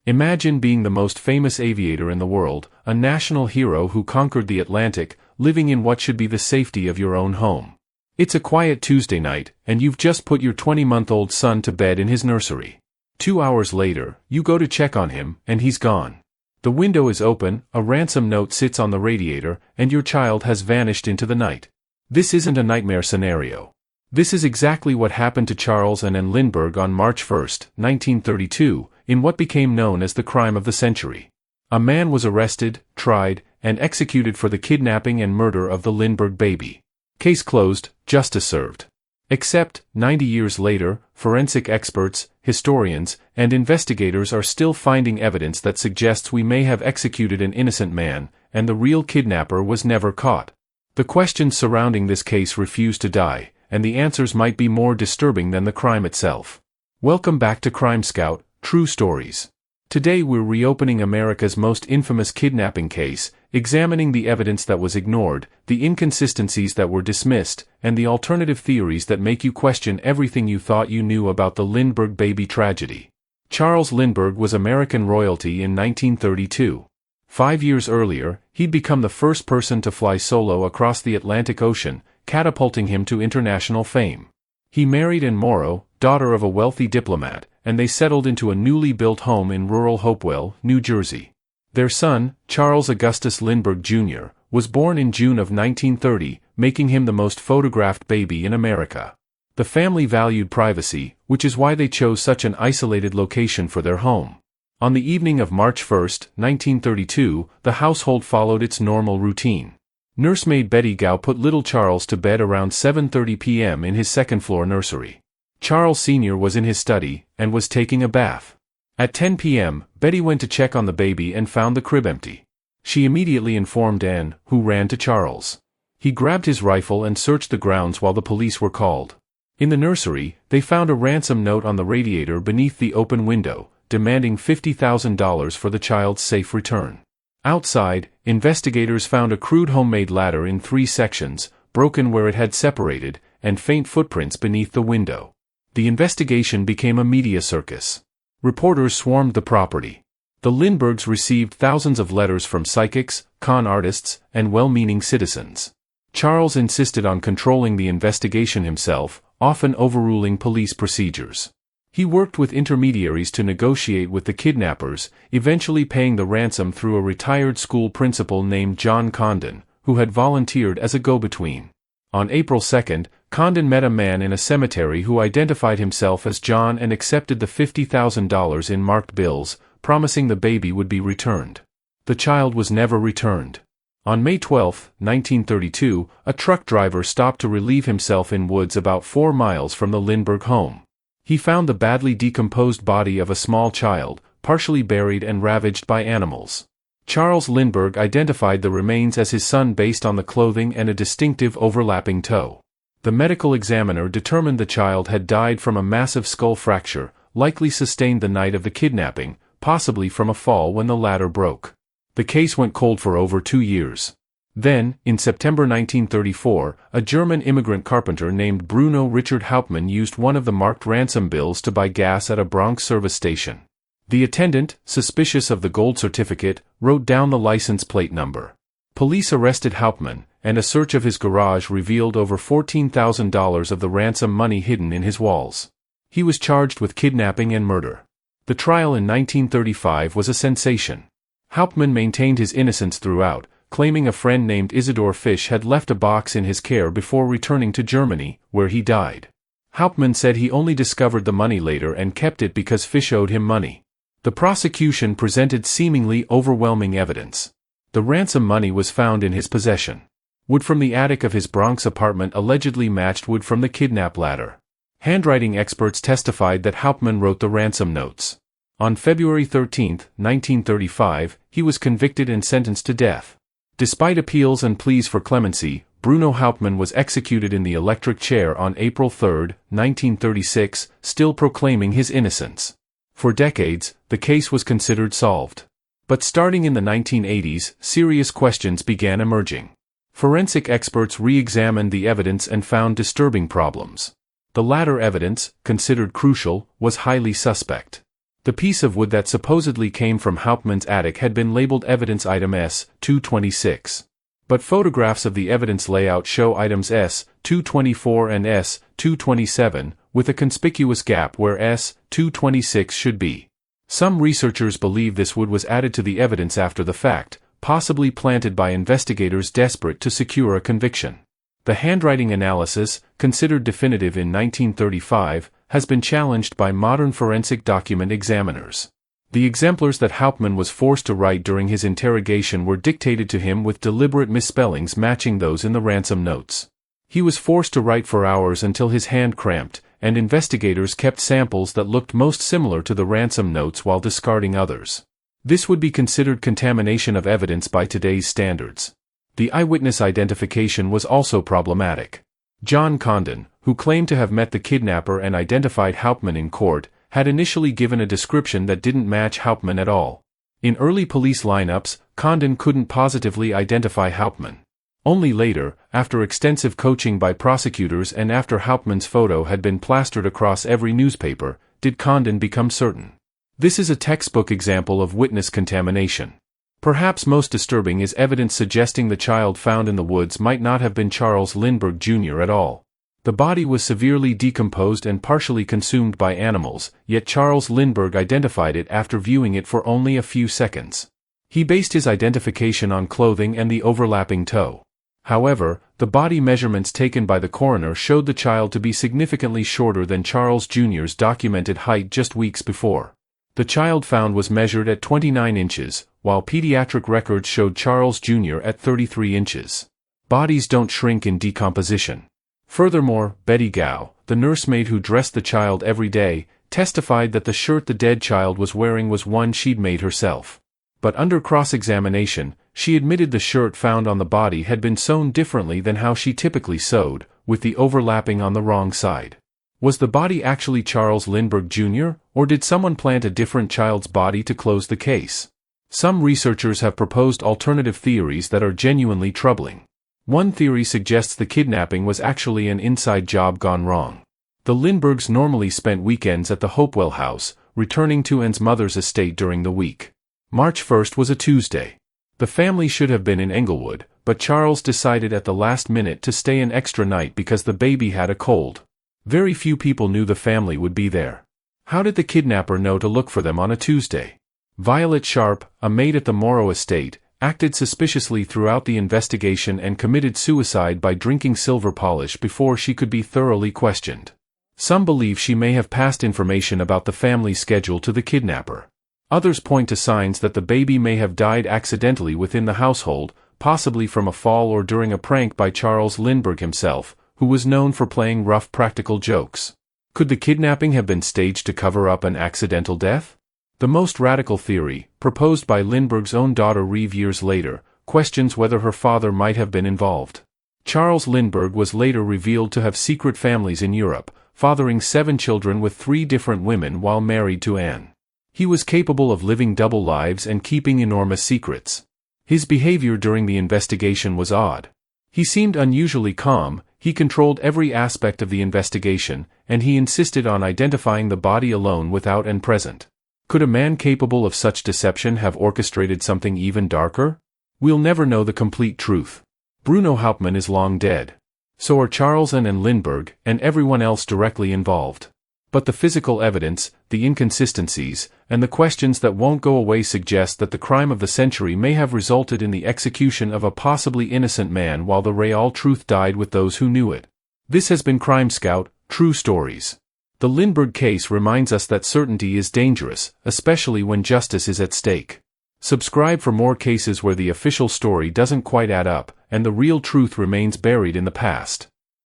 Imagine being the most famous aviator in the world, a national hero who conquered the Atlantic, living in what should be the safety of your own home. It's a quiet Tuesday night, and you've just put your 20-month-old son to bed in his nursery. 2 hours later, you go to check on him, and he's gone. The window is open, a ransom note sits on the radiator, and your child has vanished into the night. This isn't a nightmare scenario. This is exactly what happened to Charles and Anne Lindbergh on March 1, 1932, in what became known as the crime of the century. A man was arrested, tried, and executed for the kidnapping and murder of the Lindbergh baby. Case closed, justice served. Except, 90 years later, forensic experts, historians, and investigators are still finding evidence that suggests we may have executed an innocent man, and the real kidnapper was never caught. The questions surrounding this case refuse to die, and the answers might be more disturbing than the crime itself. Welcome back to Crime Scout, True Stories. Today we're reopening America's most infamous kidnapping case, examining the evidence that was ignored, the inconsistencies that were dismissed, and the alternative theories that make you question everything you thought you knew about the Lindbergh baby tragedy. Charles Lindbergh was American royalty in 1932. 5 years earlier, he'd become the first person to fly solo across the Atlantic Ocean, catapulting him to international fame. He married Anne Morrow, daughter of a wealthy diplomat, and they settled into a newly built home in rural Hopewell, New Jersey. Their son, Charles Augustus Lindbergh Jr., was born in June of 1930, making him the most photographed baby in America. The family valued privacy, which is why they chose such an isolated location for their home. On the evening of March 1, 1932, the household followed its normal routine. Nursemaid Betty Gow put little Charles to bed around 7:30 p.m. in his second-floor nursery. Charles Sr. was in his study, and was taking a bath. At 10 p.m., Betty went to check on the baby and found the crib empty. She immediately informed Anne, who ran to Charles. He grabbed his rifle and searched the grounds while the police were called. In the nursery, they found a ransom note on the radiator beneath the open window, demanding $50,000 for the child's safe return. Outside, investigators found a crude homemade ladder in 3 sections, broken where it had separated, and faint footprints beneath the window. The investigation became a media circus. Reporters swarmed the property. The Lindberghs received thousands of letters from psychics, con artists, and well-meaning citizens. Charles insisted on controlling the investigation himself, often overruling police procedures. He worked with intermediaries to negotiate with the kidnappers, eventually paying the ransom through a retired school principal named John Condon, who had volunteered as a go-between. On April 2, Condon met a man in a cemetery who identified himself as John and accepted the $50,000 in marked bills, promising the baby would be returned. The child was never returned. On May 12, 1932, a truck driver stopped to relieve himself in woods about 4 miles from the Lindbergh home. He found the badly decomposed body of a small child, partially buried and ravaged by animals. Charles Lindbergh identified the remains as his son based on the clothing and a distinctive overlapping toe. The medical examiner determined the child had died from a massive skull fracture, likely sustained the night of the kidnapping, possibly from a fall when the ladder broke. The case went cold for over 2 years. Then, in September 1934, a German immigrant carpenter named Bruno Richard Hauptmann used one of the marked ransom bills to buy gas at a Bronx service station. The attendant, suspicious of the gold certificate, wrote down the license plate number. Police arrested Hauptmann, and a search of his garage revealed over $14,000 of the ransom money hidden in his walls. He was charged with kidnapping and murder. The trial in 1935 was a sensation. Hauptmann maintained his innocence throughout, claiming a friend named Isidor Fisch had left a box in his care before returning to Germany, where he died. Hauptmann said he only discovered the money later and kept it because Fisch owed him money. The prosecution presented seemingly overwhelming evidence. The ransom money was found in his possession. Wood from the attic of his Bronx apartment allegedly matched wood from the kidnap ladder. Handwriting experts testified that Hauptmann wrote the ransom notes. On February 13, 1935, he was convicted and sentenced to death. Despite appeals and pleas for clemency, Bruno Hauptmann was executed in the electric chair on April 3, 1936, still proclaiming his innocence. For decades, the case was considered solved. But starting in the 1980s, serious questions began emerging. Forensic experts re-examined the evidence and found disturbing problems. The latter evidence, considered crucial, was highly suspect. The piece of wood that supposedly came from Hauptmann's attic had been labeled evidence item S-226. But photographs of the evidence layout show items S-224 and S-227, with a conspicuous gap where S-226 should be. Some researchers believe this wood was added to the evidence after the fact, possibly planted by investigators desperate to secure a conviction. The handwriting analysis, considered definitive in 1935, has been challenged by modern forensic document examiners. The exemplars that Hauptmann was forced to write during his interrogation were dictated to him with deliberate misspellings matching those in the ransom notes. He was forced to write for hours until his hand cramped, and investigators kept samples that looked most similar to the ransom notes while discarding others. This would be considered contamination of evidence by today's standards. The eyewitness identification was also problematic. John Condon, who claimed to have met the kidnapper and identified Hauptmann in court, had initially given a description that didn't match Hauptmann at all. In early police lineups, Condon couldn't positively identify Hauptmann. Only later, after extensive coaching by prosecutors and after Hauptmann's photo had been plastered across every newspaper, did Condon become certain. This is a textbook example of witness contamination. Perhaps most disturbing is evidence suggesting the child found in the woods might not have been Charles Lindbergh Jr. at all. The body was severely decomposed and partially consumed by animals, yet Charles Lindbergh identified it after viewing it for only a few seconds. He based his identification on clothing and the overlapping toe. However, the body measurements taken by the coroner showed the child to be significantly shorter than Charles Jr.'s documented height just weeks before. The child found was measured at 29 inches, while pediatric records showed Charles Jr. at 33 inches. Bodies don't shrink in decomposition. Furthermore, Betty Gow, the nursemaid who dressed the child every day, testified that the shirt the dead child was wearing was one she'd made herself. But under cross-examination, she admitted the shirt found on the body had been sewn differently than how she typically sewed, with the overlapping on the wrong side. Was the body actually Charles Lindbergh Jr., or did someone plant a different child's body to close the case? Some researchers have proposed alternative theories that are genuinely troubling. One theory suggests the kidnapping was actually an inside job gone wrong. The Lindberghs normally spent weekends at the Hopewell house, returning to Anne's mother's estate during the week. March 1st was a Tuesday. The family should have been in Englewood, but Charles decided at the last minute to stay an extra night because the baby had a cold. Very few people knew the family would be there. How did the kidnapper know to look for them on a Tuesday? Violet Sharp, a maid at the Morrow estate, acted suspiciously throughout the investigation and committed suicide by drinking silver polish before she could be thoroughly questioned. Some believe she may have passed information about the family's schedule to the kidnapper. Others point to signs that the baby may have died accidentally within the household, possibly from a fall or during a prank by Charles Lindbergh himself, who was known for playing rough practical jokes. Could the kidnapping have been staged to cover up an accidental death? The most radical theory, proposed by Lindbergh's own daughter Reeve years later, questions whether her father might have been involved. Charles Lindbergh was later revealed to have secret families in Europe, fathering 7 children with 3 different women while married to Anne. He was capable of living double lives and keeping enormous secrets. His behavior during the investigation was odd. He seemed unusually calm, he controlled every aspect of the investigation, and he insisted on identifying the body alone without Anne present. Could a man capable of such deception have orchestrated something even darker? We'll never know the complete truth. Bruno Hauptmann is long dead. So are Charles and Lindbergh, and everyone else directly involved. But the physical evidence, the inconsistencies, and the questions that won't go away suggest that the crime of the century may have resulted in the execution of a possibly innocent man while the real truth died with those who knew it. This has been Crime Scout, True Stories. The Lindbergh case reminds us that certainty is dangerous, especially when justice is at stake. Subscribe for more cases where the official story doesn't quite add up, and the real truth remains buried in the past.